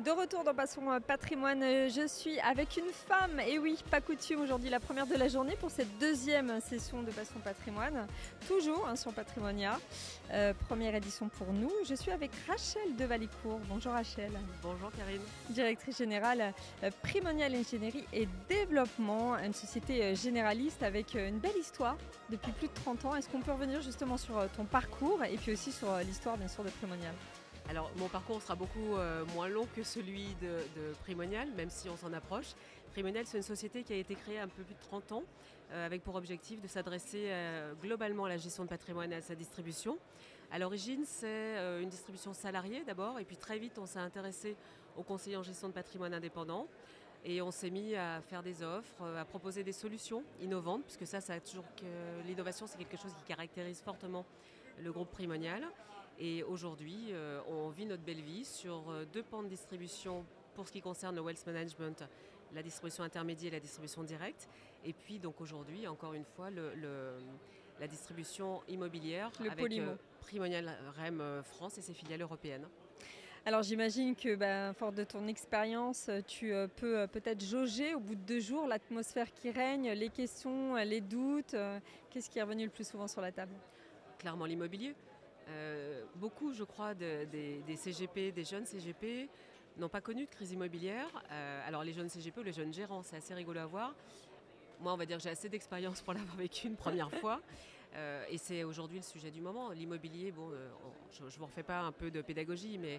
De retour dans Passons Patrimoine, je suis avec une femme, et oui, pas coutume aujourd'hui, la première de la journée pour cette deuxième session de Passons Patrimoine, toujours sur Patrimonia, première édition pour nous. Je suis avec Rachel de Valicourt. Bonjour Rachel. Bonjour Karine. Directrice générale Primonial Ingénierie et Développement, une société généraliste avec une belle histoire depuis plus de 30 ans. Est-ce qu'on peut revenir justement sur ton parcours et puis aussi sur l'histoire bien sûr de Primonial ? Alors mon parcours sera beaucoup moins long que celui de Primonial, même si on s'en approche. Primonial, c'est une société qui a été créée un peu plus de 30 ans, avec pour objectif de s'adresser globalement à la gestion de patrimoine et à sa distribution. À l'origine, c'est une distribution salariée d'abord, et puis très vite on s'est intéressé aux conseillers en gestion de patrimoine indépendants. Et on s'est mis à faire des offres, à proposer des solutions innovantes, puisque ça a toujours que l'innovation, c'est quelque chose qui caractérise fortement le groupe Primonial. Et aujourd'hui, on vit notre belle vie sur deux pans de distribution pour ce qui concerne le wealth management, la distribution intermédiaire et la distribution directe. Et puis donc aujourd'hui, encore une fois, la distribution immobilière avec Primonial REM France et ses filiales européennes. Alors j'imagine que, fort de ton expérience, tu peux peut-être jauger au bout de 2 jours l'atmosphère qui règne, les questions, les doutes. Qu'est-ce qui est revenu le plus souvent sur la table ? Clairement l'immobilier. Beaucoup, je crois, des CGP, des jeunes CGP, n'ont pas connu de crise immobilière. Alors les jeunes CGP ou les jeunes gérants, c'est assez rigolo à voir. Moi, on va dire que j'ai assez d'expérience pour l'avoir vécu une première fois. Et c'est aujourd'hui le sujet du moment. L'immobilier, je ne vous refais pas un peu de pédagogie, mais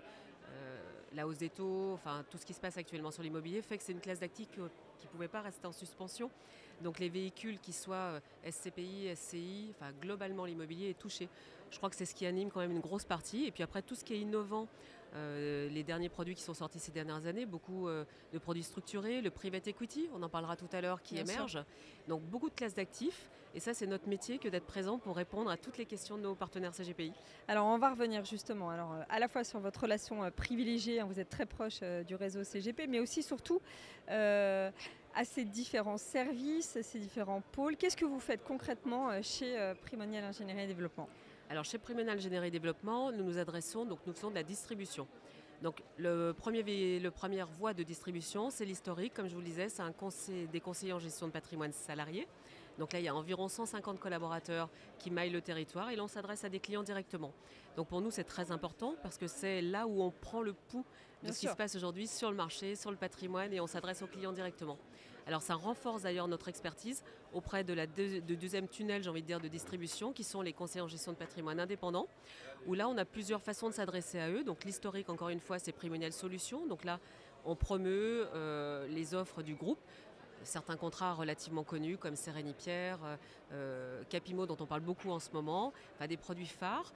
la hausse des taux, enfin tout ce qui se passe actuellement sur l'immobilier fait que c'est une classe d'actifs qui ne pouvait pas rester en suspension. Donc les véhicules qui soient SCPI, SCI, enfin globalement l'immobilier est touché. Je crois que c'est ce qui anime quand même une grosse partie. Et puis après tout ce qui est innovant, les derniers produits qui sont sortis ces dernières années, beaucoup de produits structurés, le private equity, on en parlera tout à l'heure, qui émerge. Donc beaucoup de classes d'actifs. Et ça, c'est notre métier que d'être présent pour répondre à toutes les questions de nos partenaires CGPI. Alors on va revenir justement à la fois sur votre relation privilégiée, vous êtes très proche du réseau CGP, mais aussi surtout à ces différents services, ces différents pôles. Qu'est-ce que vous faites concrètement chez Primonial Ingénierie et Développement ? Alors chez Primonial Ingénierie et Développement, nous faisons de la distribution. Donc la première voie de distribution, c'est l'historique, comme je vous le disais, c'est des conseillers en gestion de patrimoine salariés. Donc là, il y a environ 150 collaborateurs qui maillent le territoire et là, on s'adresse à des clients directement. Donc pour nous, c'est très important parce que c'est là où on prend le pouls de ce qui se passe aujourd'hui sur le marché, sur le patrimoine et on s'adresse aux clients directement. Alors ça renforce d'ailleurs notre expertise auprès de deuxième tunnel, j'ai envie de dire, de distribution, qui sont les conseillers en gestion de patrimoine indépendants, où là, on a plusieurs façons de s'adresser à eux. Donc l'historique, encore une fois, c'est Primonial Solutions. Donc là, on promeut les offres du groupe. Certains contrats relativement connus comme Sérénipierre, Capimo dont on parle beaucoup en ce moment, enfin, des produits phares.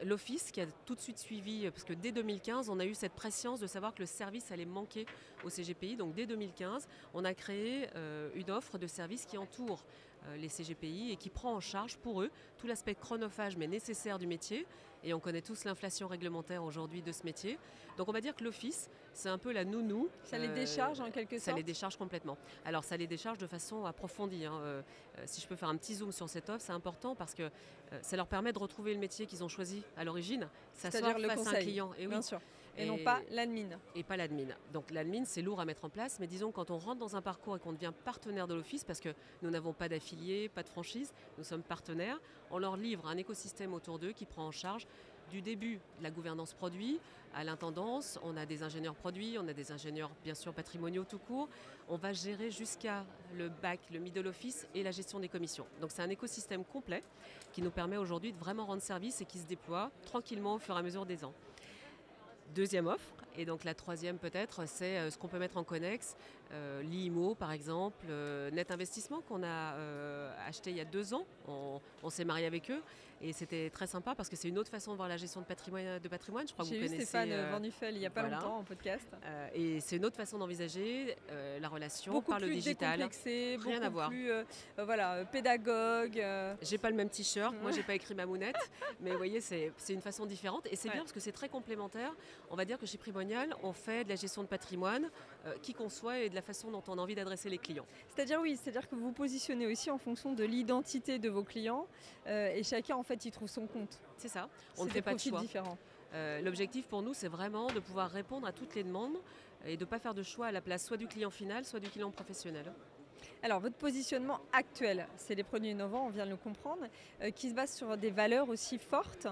L'Office qui a tout de suite suivi, parce que dès 2015, on a eu cette prescience de savoir que le service allait manquer au CGPI. Donc dès 2015, on a créé une offre de services qui entoure les CGPI et qui prend en charge pour eux tout l'aspect chronophage mais nécessaire du métier. Et on connaît tous l'inflation réglementaire aujourd'hui de ce métier. Donc on va dire que l'Office, c'est un peu la nounou. Ça les décharge en quelque sorte ? Ça les décharge complètement. Alors ça les décharge de façon approfondie. Si je peux faire un petit zoom sur cette offre, c'est important parce que ça leur permet de retrouver le métier qu'ils ont choisi à l'origine, c'est-à-dire le conseil, face à un client. Et bien sûr. Et non pas l'admin. Et pas l'admin. Donc l'admin, c'est lourd à mettre en place, mais disons quand on rentre dans un parcours et qu'on devient partenaire de l'Office, parce que nous n'avons pas d'affiliés, pas de franchise, nous sommes partenaires, on leur livre un écosystème autour d'eux qui prend en charge du début de la gouvernance produit à l'intendance. On a des ingénieurs produits, on a des ingénieurs bien sûr patrimoniaux tout court. On va gérer jusqu'à le back, le middle office et la gestion des commissions. Donc c'est un écosystème complet qui nous permet aujourd'hui de vraiment rendre service et qui se déploie tranquillement au fur et à mesure des ans. Deuxième offre, et donc la troisième peut-être, c'est ce qu'on peut mettre en connexe, l'IMO par exemple, Net Investissement qu'on a acheté il y a 2 ans, on s'est marié avec eux et c'était très sympa parce que c'est une autre façon de voir la gestion de patrimoine, je crois que vous connaissez. J'ai eu Stéphane Van Nuffel il n'y a pas longtemps en podcast. Et c'est une autre façon d'envisager la relation beaucoup par le digital. Beaucoup plus décomplexé, rien à voir. Plus pédagogue. J'ai pas le même t-shirt, moi j'ai pas écrit ma mounette, mais vous voyez c'est une façon différente et c'est bien parce que c'est très complémentaire. On va dire que chez Primonial, on fait de la gestion de patrimoine qui conçoit et de la façon dont on a envie d'adresser les clients. C'est-à-dire que vous vous positionnez aussi en fonction de l'identité de vos clients et chacun en fait y trouve son compte. C'est ça, on ne fait pas de choix. Différents. L'objectif pour nous, c'est vraiment de pouvoir répondre à toutes les demandes et de ne pas faire de choix à la place soit du client final, soit du client professionnel. Alors, votre positionnement actuel, c'est les produits innovants, on vient de le comprendre, qui se basent sur des valeurs aussi fortes.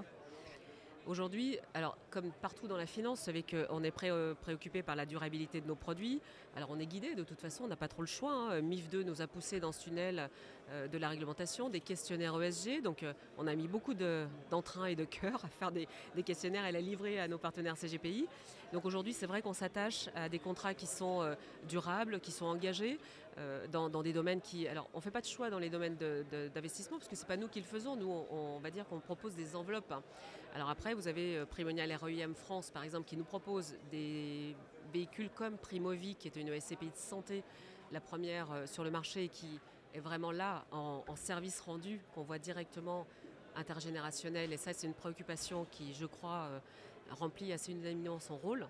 Aujourd'hui, alors comme partout dans la finance, vous savez qu'on est préoccupé par la durabilité de nos produits. Alors on est guidé, de toute façon, on n'a pas trop le choix, hein. MIF 2 nous a poussé dans ce tunnel de la réglementation, des questionnaires ESG. Donc on a mis beaucoup d'entrain et de cœur à faire des questionnaires et à les livrer à nos partenaires CGPI. Donc aujourd'hui, c'est vrai qu'on s'attache à des contrats qui sont durables, qui sont engagés dans des domaines qui... Alors on ne fait pas de choix dans les domaines d'investissement parce que ce n'est pas nous qui le faisons. Nous, on va dire qu'on propose des enveloppes, hein. Alors après, vous avez Primonial REIM France, par exemple, qui nous propose des véhicules comme Primovi, qui est une SCPI de santé, la première sur le marché, et qui est vraiment là, en service rendu, qu'on voit directement intergénérationnel. Et ça, c'est une préoccupation qui, je crois, remplit assez unanimement son rôle.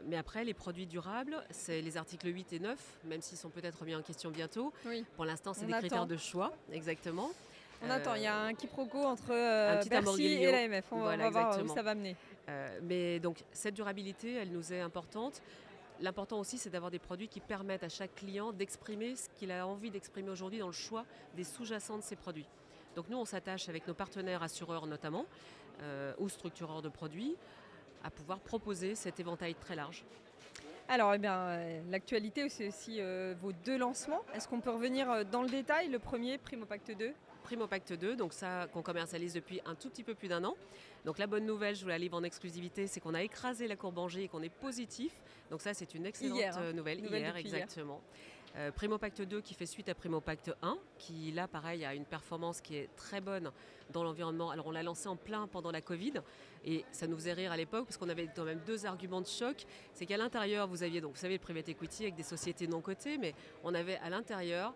Mais après, les produits durables, c'est les articles 8 et 9, même s'ils sont peut-être remis en question bientôt. Oui. Pour l'instant, c'est des critères de choix, exactement. On attend, il y a un quiproquo entre Bercy Imbroglio et l'AMF. Voilà, on va voir où exactement. ça va mener. Mais donc, cette durabilité, elle nous est importante. L'important aussi, c'est d'avoir des produits qui permettent à chaque client d'exprimer ce qu'il a envie d'exprimer aujourd'hui dans le choix des sous-jacents de ses produits. Donc nous, on s'attache avec nos partenaires assureurs notamment, ou structureurs de produits, à pouvoir proposer cet éventail très large. Alors, l'actualité, c'est aussi vos 2 lancements. Est-ce qu'on peut revenir dans le détail? Le premier, Primo Pacte 2. Primo Pacte 2, donc ça qu'on commercialise depuis un tout petit peu plus d'1 an. Donc la bonne nouvelle, je vous la livre en exclusivité, c'est qu'on a écrasé la courbe Angers et qu'on est positif. Donc ça, c'est une excellente nouvelle. Hier, exactement. Primo Pacte 2 qui fait suite à Primo Pacte 1, qui là, pareil, a une performance qui est très bonne dans l'environnement. Alors on l'a lancé en plein pendant la Covid et ça nous faisait rire à l'époque parce qu'on avait quand même 2 arguments de choc. C'est qu'à l'intérieur, vous aviez, donc vous savez, le private equity avec des sociétés non cotées, mais on avait à l'intérieur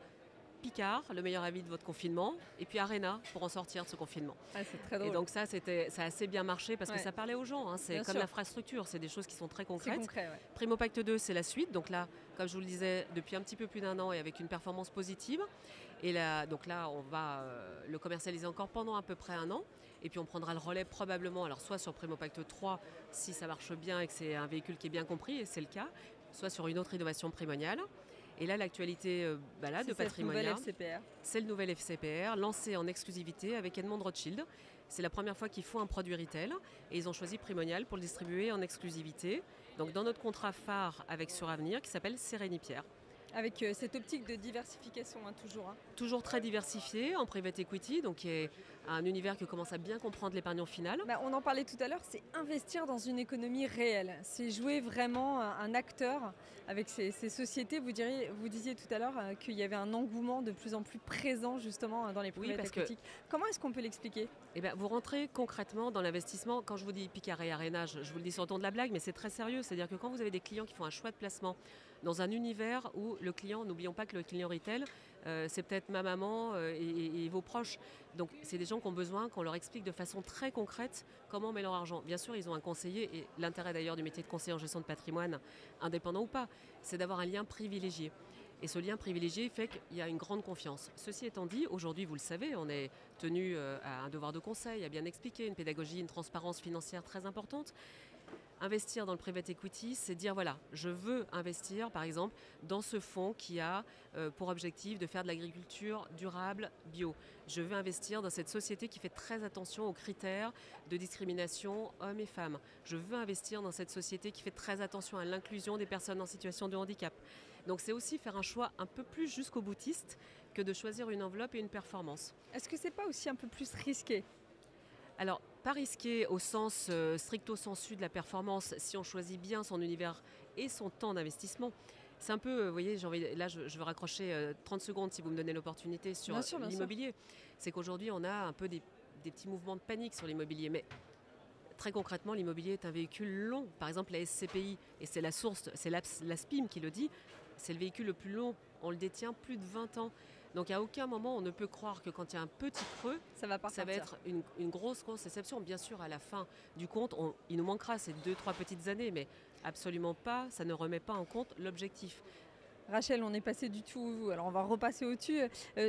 Picard, le meilleur ami de votre confinement, et puis Arena pour en sortir de ce confinement. Ah, c'est très drôle. Et donc ça a assez bien marché parce que ça parlait aux gens, hein. C'est Bien comme sûr. l'infrastructure, c'est des choses qui sont très concrètes. C'est concret, ouais. Primo Pacte 2, c'est la suite. Donc là, comme je vous le disais, depuis un petit peu plus d'1 an et avec une performance positive. Et là, donc là, on va le commercialiser encore pendant à peu près 1 an. Et puis on prendra le relais probablement, alors soit sur Primo Pacte 3, si ça marche bien et que c'est un véhicule qui est bien compris, et c'est le cas, soit sur une autre innovation primoniale. Et là, l'actualité de Patrimonia, c'est le nouvel FCPR lancé en exclusivité avec Edmond Rothschild. C'est la première fois qu'ils font un produit retail et ils ont choisi Primonial pour le distribuer en exclusivité. Donc dans notre contrat phare avec Suravenir qui s'appelle Sérénipierre. Avec cette optique de diversification, hein, toujours. Hein. Toujours très diversifié en private equity, donc qui est un univers qui commence à bien comprendre l'épargnant final. On en parlait tout à l'heure, c'est investir dans une économie réelle. C'est jouer vraiment un acteur avec ces sociétés. Vous disiez tout à l'heure qu'il y avait un engouement de plus en plus présent justement dans les private equity. Comment est-ce qu'on peut l'expliquer? Vous rentrez concrètement dans l'investissement. Quand je vous dis Picard et Arena, je vous le dis sur le ton de la blague, mais c'est très sérieux. C'est-à-dire que quand vous avez des clients qui font un choix de placement dans un univers où le client, n'oublions pas que le client retail, c'est peut-être ma maman et vos proches. Donc c'est des gens qui ont besoin qu'on leur explique de façon très concrète comment on met leur argent. Bien sûr, ils ont un conseiller, et l'intérêt d'ailleurs du métier de conseiller en gestion de patrimoine, indépendant ou pas, c'est d'avoir un lien privilégié. Et ce lien privilégié fait qu'il y a une grande confiance. Ceci étant dit, aujourd'hui, vous le savez, on est tenu à un devoir de conseil, à bien expliquer, une pédagogie, une transparence financière très importante. Investir dans le private equity, c'est dire voilà, je veux investir par exemple dans ce fonds qui a pour objectif de faire de l'agriculture durable, bio. Je veux investir dans cette société qui fait très attention aux critères de discrimination hommes et femmes. Je veux investir dans cette société qui fait très attention à l'inclusion des personnes en situation de handicap. Donc c'est aussi faire un choix un peu plus jusqu'au boutiste que de choisir une enveloppe et une performance. Est-ce que c'est pas aussi un peu plus risqué ? Alors, pas risqué au sens stricto sensu de la performance si on choisit bien son univers et son temps d'investissement. C'est un peu, vous voyez, je veux raccrocher 30 secondes si vous me donnez l'opportunité sur l'immobilier. C'est qu'aujourd'hui, on a un peu des petits mouvements de panique sur l'immobilier. Mais très concrètement, l'immobilier est un véhicule long. Par exemple, la SCPI, et c'est la source, c'est l'ASPIM qui le dit, c'est le véhicule le plus long. On le détient plus de 20 ans. Donc à aucun moment on ne peut croire que quand il y a un petit creux, ça va être une grosse déception. Bien sûr, à la fin du compte, il nous manquera ces 2-3 petites années, mais absolument pas, ça ne remet pas en compte l'objectif. Rachel, on est passé du tout, alors on va repasser au-dessus.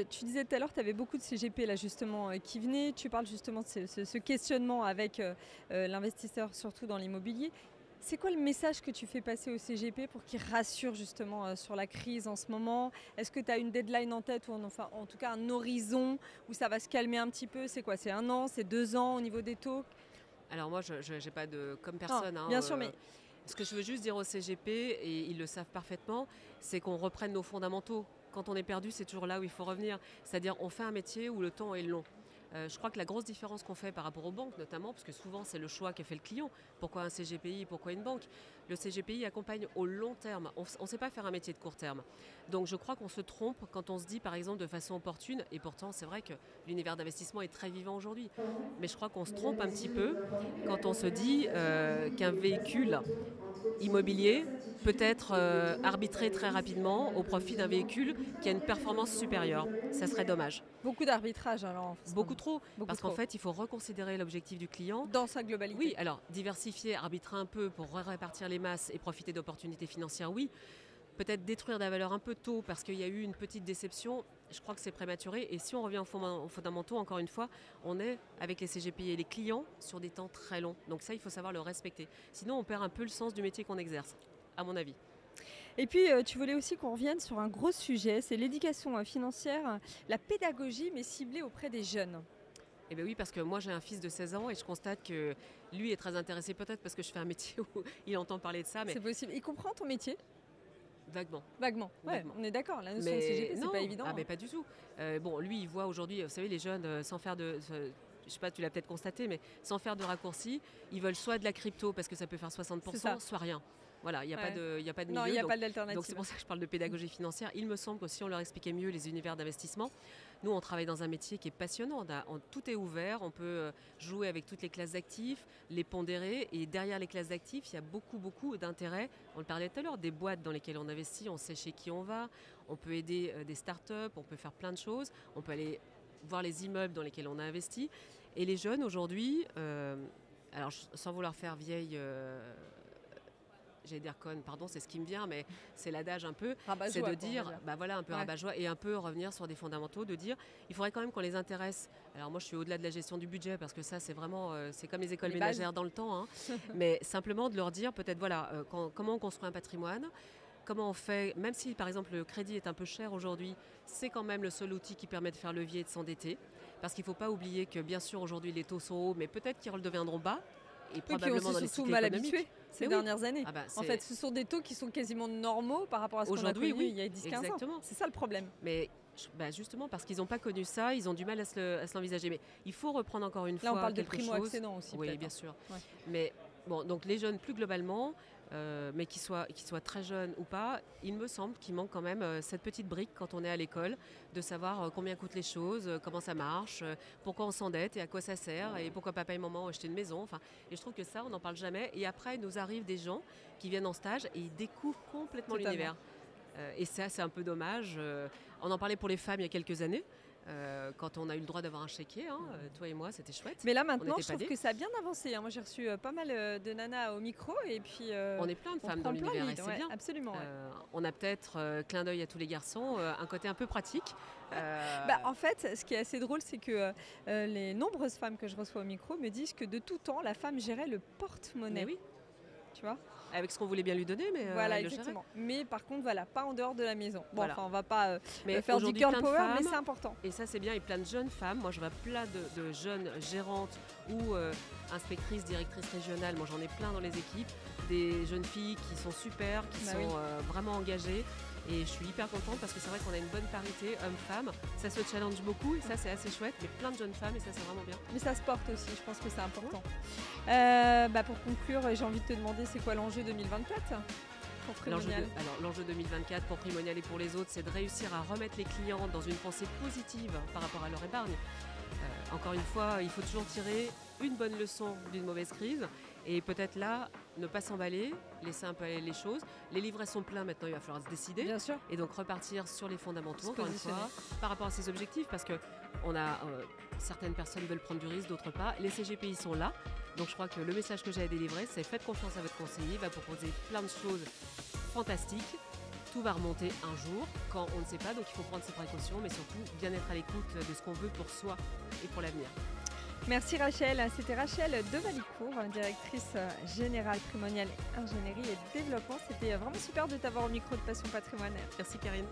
Tu disais tout à l'heure, tu avais beaucoup de CGP là justement qui venaient. Tu parles justement de ce questionnement avec l'investisseur, surtout dans l'immobilier. C'est quoi le message que tu fais passer au CGP pour qu'ils rassurent justement sur la crise en ce moment? Est-ce que tu as une deadline en tête ou enfin, en tout cas un horizon où ça va se calmer un petit peu? C'est quoi? C'est 1 an? C'est 2 ans au niveau des taux? Alors moi, je n'ai pas de... Comme personne, Bien sûr, mais ce que je veux juste dire au CGP, et ils le savent parfaitement, c'est qu'on reprenne nos fondamentaux. Quand on est perdu, c'est toujours là où il faut revenir. C'est-à-dire, on fait un métier où le temps est long. Je crois que la grosse différence qu'on fait par rapport aux banques notamment, parce que souvent c'est le choix qu'a fait le client, pourquoi un CGPI, pourquoi une banque, le CGPI accompagne au long terme, on ne sait pas faire un métier de court terme. Donc je crois qu'on se trompe quand on se dit par exemple de façon opportune, et pourtant c'est vrai que l'univers d'investissement est très vivant aujourd'hui, mais je crois qu'on se trompe un petit peu quand on se dit qu'un véhicule immobilier peut être arbitré très rapidement au profit d'un véhicule qui a une performance supérieure. Ça serait dommage. Beaucoup d'arbitrage alors. Beaucoup trop, parce trop. qu'en fait, il faut reconsidérer l'objectif du client. Dans sa globalité. Oui, alors diversifier, arbitrer un peu pour répartir les masses et profiter d'opportunités financières, oui. Peut-être détruire de la valeur un peu tôt parce qu'il y a eu une petite déception, je crois que c'est prématuré. Et si on revient aux fondamentaux, encore une fois, on est avec les CGPI et les clients sur des temps très longs. Donc ça, il faut savoir le respecter. Sinon, on perd un peu le sens du métier qu'on exerce, à mon avis. Et puis, tu voulais aussi qu'on revienne sur un gros sujet, c'est l'éducation financière, la pédagogie, mais ciblée auprès des jeunes. Eh bien oui, parce que moi j'ai un fils de 16 ans et je constate que lui est très intéressé, peut-être parce que je fais un métier où il entend parler de ça. Mais c'est possible. Il comprend ton métier? Vaguement. Vaguement. Ouais, Vaguement. On est d'accord, la notion de CGP, c'est pas évident. Ah, mais pas du tout. Bon, lui, il voit aujourd'hui, vous savez, les jeunes, sans faire de... je sais pas, tu l'as peut-être constaté, mais sans faire de raccourcis, ils veulent soit de la crypto parce que ça peut faire 60%, soit rien. Voilà, il n'y a, pas de milieu. Non, il n'y a pas d'alternative. Donc c'est pour ça que je parle de pédagogie financière. Il me semble que si on leur expliquait mieux les univers d'investissement, nous on travaille dans un métier qui est passionnant. Tout est ouvert, on peut jouer avec toutes les classes d'actifs, les pondérer. Et derrière les classes d'actifs, il y a beaucoup d'intérêts. On le parlait tout à l'heure, des boîtes dans lesquelles on investit, on sait chez qui on va. On peut aider des startups, on peut faire plein de choses. On peut aller voir les immeubles dans lesquels on a investi. Et les jeunes aujourd'hui, alors sans vouloir faire vieille... j'allais dire conne, pardon, c'est ce qui me vient, mais c'est l'adage un peu, c'est de dire, un peu rabat-joie et un peu revenir sur des fondamentaux, de dire, il faudrait quand même qu'on les intéresse. Alors moi, je suis au-delà de la gestion du budget parce que ça, c'est vraiment, c'est comme les écoles ménagères dans le temps, hein. Mais simplement de leur dire, peut-être, comment on construit un patrimoine. Comment on fait, même si par exemple le crédit est un peu cher aujourd'hui, c'est quand même le seul outil qui permet de faire levier et de s'endetter. Parce qu'il ne faut pas oublier que bien sûr aujourd'hui les taux sont hauts, mais peut-être qu'ils redeviendront bas. Et probablement dans les cycles mal économiques. habitués ces dernières années. En fait, ce sont des taux qui sont quasiment normaux par rapport à ce qu'on a connu il y a 10-15 ans. C'est ça le problème. Mais justement, parce qu'ils n'ont pas connu ça, ils ont du mal à se l'envisager. Mais il faut reprendre encore une fois Là, on parle de primo-accédant aussi. Oui, bien sûr. Ouais. Mais bon, donc les jeunes plus globalement, mais qu'ils soient très jeunes ou pas, il me semble qu'il manque quand même cette petite brique quand on est à l'école, de savoir combien coûtent les choses, comment ça marche, pourquoi on s'endette et à quoi ça sert, et pourquoi papa et maman ont acheté une maison. Enfin, et je trouve que ça, on n'en parle jamais. Et après, il nous arrive des gens qui viennent en stage et ils découvrent complètement l'univers. Et ça, c'est un peu dommage. On en parlait pour les femmes il y a quelques années. Quand on a eu le droit d'avoir un chéquier, toi et moi, c'était chouette. Mais là maintenant, je trouve que ça a bien avancé. Moi, j'ai reçu pas mal de nanas au micro et puis on est plein de femmes dans l'univers et c'est bien. Absolument. On a peut-être clin d'œil à tous les garçons, un côté un peu pratique. En fait, ce qui est assez drôle, c'est que les nombreuses femmes que je reçois au micro me disent que de tout temps, la femme gérait le porte-monnaie. Mais oui. Tu vois ? Avec ce qu'on voulait bien lui donner, mais voilà, exactement. Mais par contre, pas en dehors de la maison. Bon, voilà. On va pas mais faire du girl power, mais c'est important. Et ça, c'est bien. Et plein de jeunes femmes. Moi, je vois plein de jeunes gérantes ou inspectrices, directrices régionales. Moi, j'en ai plein dans les équipes. Des jeunes filles qui sont super, qui sont vraiment engagées. Et je suis hyper contente parce que c'est vrai qu'on a une bonne parité homme-femme. Ça se challenge beaucoup et ça, c'est assez chouette. Mais plein de jeunes femmes et ça, c'est vraiment bien. Mais ça se porte aussi. Je pense que c'est important. Pour conclure, j'ai envie de te demander, c'est quoi l'enjeu 2024 pour Primonial? L'enjeu 2024 pour Primonial et pour les autres, c'est de réussir à remettre les clients dans une pensée positive par rapport à leur épargne. Encore une fois, il faut toujours tirer une bonne leçon d'une mauvaise crise et peut-être là, ne pas s'emballer, laisser un peu aller les choses. Les livrets sont pleins, maintenant il va falloir se décider. Bien sûr. Et donc repartir sur les fondamentaux, encore une fois, par rapport à ces objectifs, parce que certaines personnes veulent prendre du risque, d'autres pas. Les CGPI sont là, donc je crois que le message que j'ai à délivrer, c'est faites confiance à votre conseiller, il va proposer plein de choses fantastiques. tout va remonter un jour quand on ne sait pas, donc il faut prendre ses précautions, mais surtout bien être à l'écoute de ce qu'on veut pour soi et pour l'avenir. Merci Rachel, c'était Rachel de Valicourt, directrice générale Primonial Ingénierie et Développement. C'était vraiment super de t'avoir au micro de Passion Patrimoine. Merci Karine.